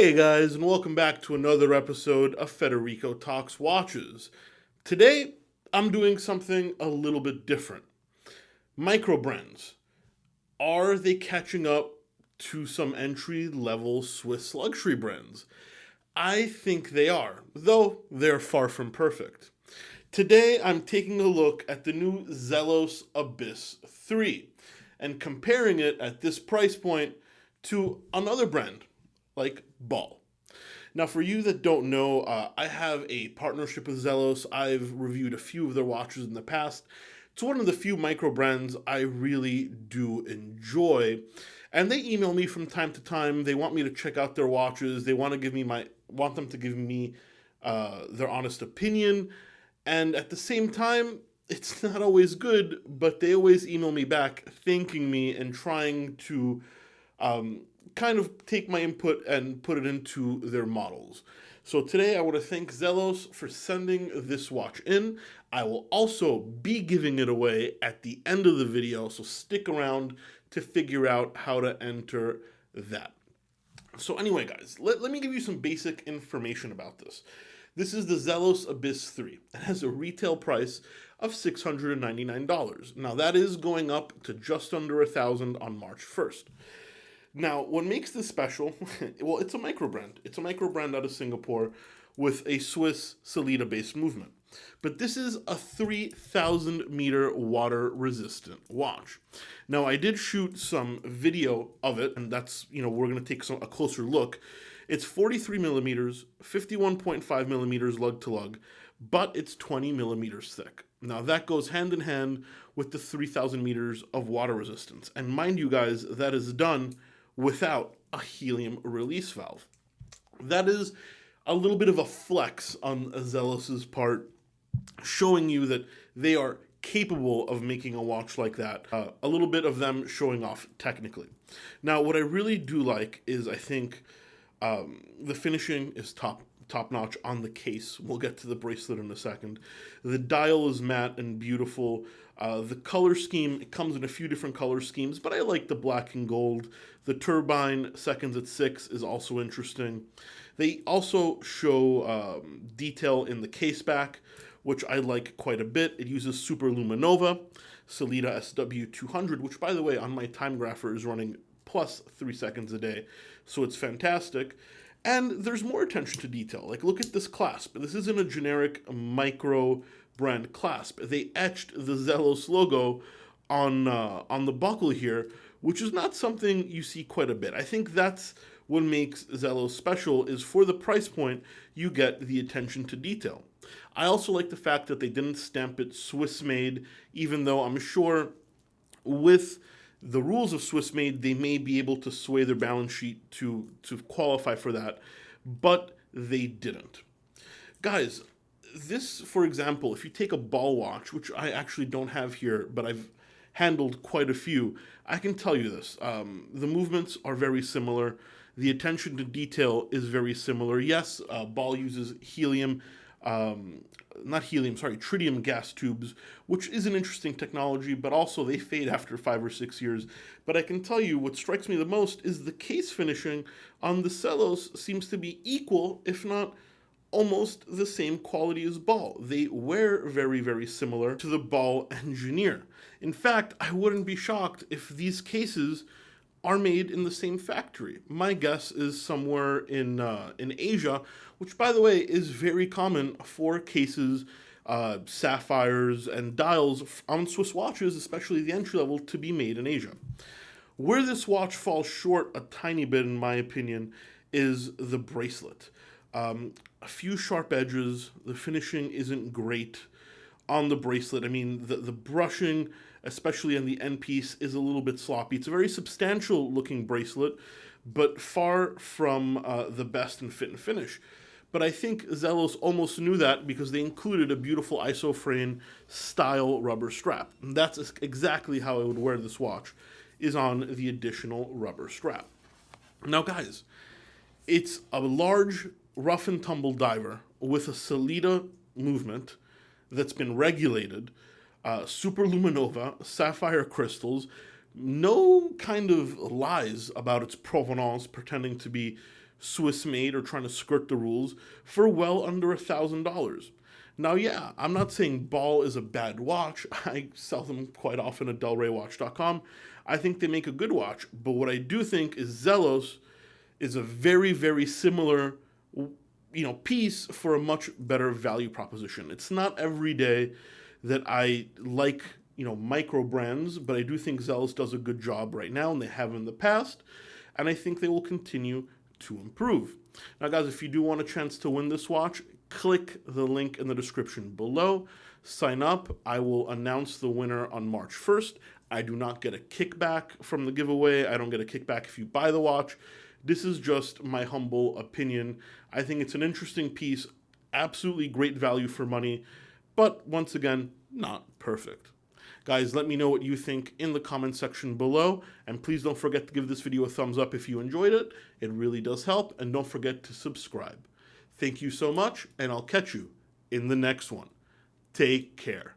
Hey guys, and welcome back to another episode of Federico Talks Watches. Today, I'm doing something a little bit different. Microbrands. Are they catching up to some entry-level Swiss luxury brands? I think they are, though they're far from perfect. Today, I'm taking a look at the new Zelos Abyss 3 and comparing it at this price point to another brand like Ball. Now, for you that don't know, I have a partnership with Zelos. I've reviewed a few of their watches in the past. It's one of the few micro brands I really do enjoy. And they email me from time to time. They want me to check out their watches. They want them to give me their honest opinion. And at the same time, it's not always good, but they always email me back thanking me and trying to kind of take my input and put it into their models. So today I want to thank Zelos for sending this watch in. I will also be giving it away at the end of the video, so stick around to figure out how to enter that. So anyway, guys, let me give you some basic information about this. This is the Zelos Abyss 3. It has a retail price of $699. Now that is going up to just under $1,000 on March 1st. Now, what makes this special, well, it's a micro brand. It's a micro brand out of Singapore with a Swiss Sellita-based movement. But this is a 3,000 meter water resistant watch. Now, I did shoot some video of it, and that's, we're going to take a closer look. It's 43 millimeters, 51.5 millimeters lug to lug, but it's 20 millimeters thick. Now, that goes hand in hand with the 3,000 meters of water resistance. And mind you guys, that is done without a helium release valve. That is a little bit of a flex on Zelos's part, showing you that they are capable of making a watch like that. A little bit of them showing off technically. Now, what I really do like is I think the finishing is top notch on the case. We'll get to the bracelet in a second. The dial is matte and beautiful. The color scheme, it comes in a few different color schemes, but I like the black and gold. The turbine, seconds at 6, is also interesting. They also show detail in the case back, which I like quite a bit. It uses Super Luminova, Sellita SW200, which, by the way, on my time grapher is running plus 3 seconds a day, so it's fantastic. And there's more attention to detail. Like, look at this clasp. This isn't a generic micro brand clasp. They etched the Zelos logo on the buckle here, which is not something you see quite a bit. I think that's what makes Zelos special, is for the price point, you get the attention to detail. I also like the fact that they didn't stamp it Swiss made, even though I'm sure with the rules of Swiss made, they may be able to sway their balance sheet to qualify for that, but they didn't. Guys, this, for example, if you take a Ball watch, which I actually don't have here, but I've handled quite a few, I can tell you this. The movements are very similar. The attention to detail is very similar. Yes, Ball uses tritium gas tubes, which is an interesting technology, but also they fade after 5 or 6 years. But I can tell you what strikes me the most is the case finishing on the Zelos seems to be equal, if not almost the same quality as Ball. They wear very, very similar to the Ball engineer. In fact, I wouldn't be shocked if these cases are made in the same factory. My guess is somewhere in Asia, which, by the way, is very common for cases, sapphires, and dials on Swiss watches, especially the entry level, to be made in Asia. Where this watch falls short a tiny bit, in my opinion, is the bracelet. A few sharp edges. The finishing isn't great on the bracelet. I mean, the brushing, especially on the end piece, is a little bit sloppy. It's a very substantial looking bracelet, but far from the best in fit and finish. But I think Zelos almost knew that because they included a beautiful isofrane style rubber strap. And that's exactly how I would wear this watch, is on the additional rubber strap. Now, guys, it's a large rough and tumble diver with a Sellita movement that's been regulated, Super Luminova, sapphire crystals, no kind of lies about its provenance, pretending to be Swiss made or trying to skirt the rules for well under $1,000. Now, yeah, I'm not saying Ball is a bad watch. I sell them quite often at delraywatch.com. I think they make a good watch, but what I do think is Zelos is a very, very similar piece for a much better value proposition. It's not every day that I like Microbrands, but I do think Zelos does a good job right now, and they have in the past, and I think they will continue to improve. Now, guys, if you do want a chance to win this watch, click the link in the description below. Sign up. I will announce the winner on March 1st. I do not get a kickback from the giveaway. I don't get a kickback if you buy the watch. This is just my humble opinion. I think it's an interesting piece, absolutely great value for money, but once again, not perfect. Guys, let me know what you think in the comment section below, and please don't forget to give this video a thumbs up if you enjoyed it. It really does help, and don't forget to subscribe. Thank you so much, and I'll catch you in the next one. Take care.